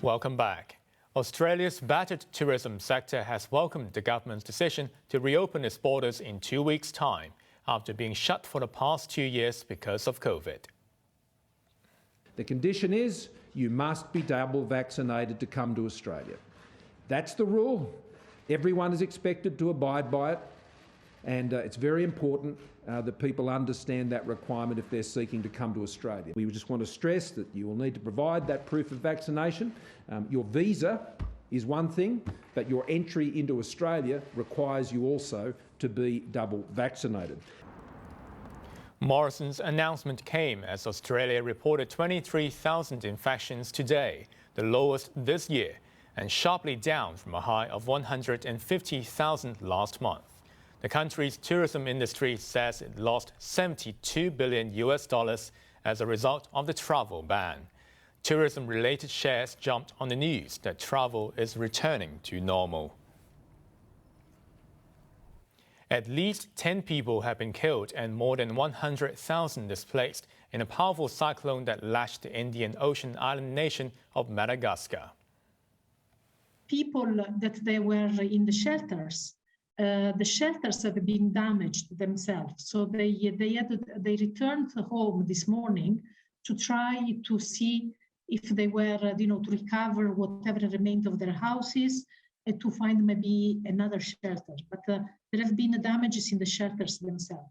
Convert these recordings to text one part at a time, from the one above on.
Welcome back. Australia's battered tourism sector has welcomed the government's decision to reopen its borders in 2 weeks' time after being shut for the past 2 years because of COVID. The condition is you must be double vaccinated to come to Australia. That's the rule. Everyone is expected to abide by it, and it's very important that people understand that requirement if they're seeking to come to Australia. We just want to stress that you will need to provide that proof of vaccination. Your visa is one thing, but your entry into Australia requires you also to be double vaccinated. Morrison's announcement came as Australia reported 23,000 infections today, the lowest this year, and sharply down from a high of 150,000 last month. The country's tourism industry says it lost $72 billion as a result of the travel ban. Tourism-related shares jumped on the news that travel is returning to normal. At least 10 people have been killed and more than 100,000 displaced in a powerful cyclone that lashed the Indian Ocean island nation of Madagascar. People that they were in the shelters have been damaged themselves. So they returned home this morning to try to see if they were, to recover whatever remained of their houses and to find maybe another shelter. But there have been damages in the shelters themselves.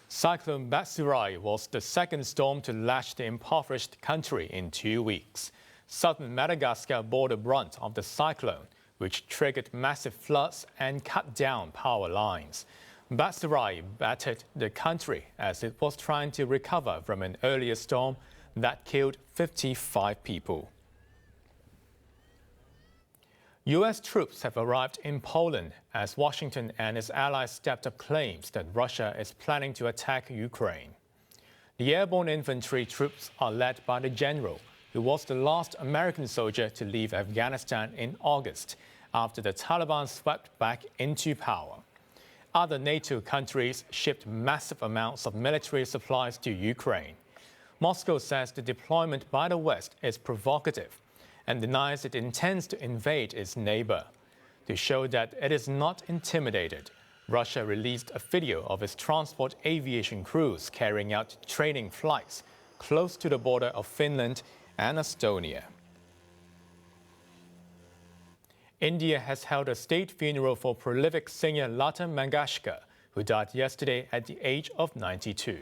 Cyclone Batsirai was the second storm to lash the impoverished country in 2 weeks. Southern Madagascar bore the brunt of the cyclone, which triggered massive floods and cut down power lines. Batsirai battered the country as it was trying to recover from an earlier storm that killed 55 people. U.S. troops have arrived in Poland as Washington and its allies stepped up claims that Russia is planning to attack Ukraine. The airborne infantry troops are led by the general, who was the last American soldier to leave Afghanistan in August after the Taliban swept back into power. Other NATO countries shipped massive amounts of military supplies to Ukraine. Moscow says the deployment by the West is provocative and denies it intends to invade its neighbor. To show that it is not intimidated, Russia released a video of its transport aviation crews carrying out training flights close to the border of Finland and Estonia. India has held a state funeral for prolific singer Lata Mangeshkar, who died yesterday at the age of 92.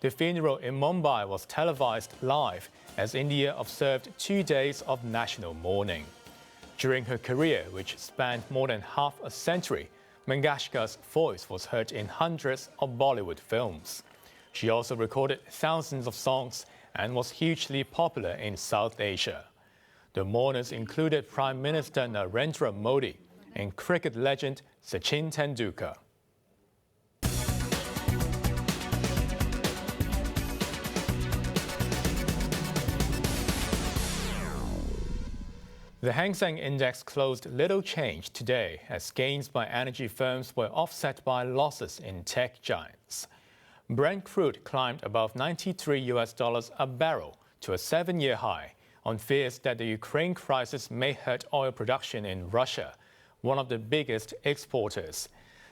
The funeral in Mumbai was televised live as India observed 2 days of national mourning. During her career, which spanned more than half a century, Mangeshkar's voice was heard in hundreds of Bollywood films. She also recorded thousands of songs and was hugely popular in South Asia. The mourners included Prime Minister Narendra Modi and cricket legend Sachin Tendulkar. The Hang Seng Index closed little change today as gains by energy firms were offset by losses in tech giants. Brent crude climbed above $93 a barrel to a 7-year high on fears that the Ukraine crisis may hurt oil production in Russia, one of the biggest exporters.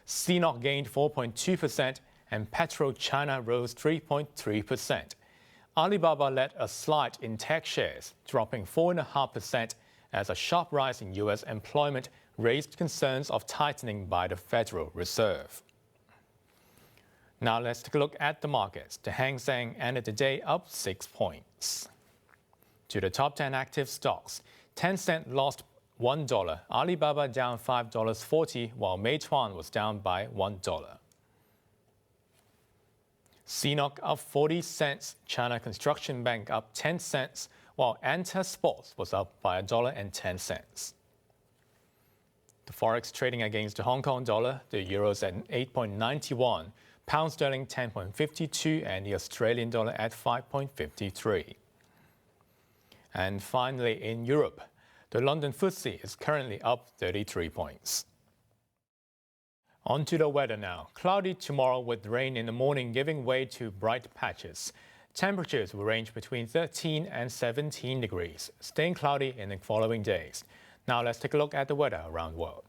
CNOOC gained 4.2% and PetroChina rose 3.3%. Alibaba led a slide in tech shares, dropping 4.5%. As a sharp rise in U.S. employment raised concerns of tightening by the Federal Reserve. Now let's take a look at the markets. The Hang Seng ended the day up 6 points. To the top 10 active stocks, Tencent lost $1, Alibaba down $5.40, while Meituan was down by $1. CNOOC up 40 cents, China Construction Bank up 10 cents, while Anta Sports was up by $1.10. The forex trading against the Hong Kong dollar, the euro's at 8.91, pound sterling 10.52, and the Australian dollar at 5.53. And finally, in Europe, the London FTSE is currently up 33 points. On to the weather now. Cloudy tomorrow with rain in the morning giving way to bright patches. Temperatures will range between 13 and 17 degrees, staying cloudy in the following days. Now let's take a look at the weather around the world.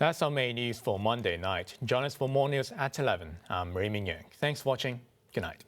That's our main news for Monday night. Join us for more news at 11. I'm Raymond Yeung. Thanks for watching. Good night.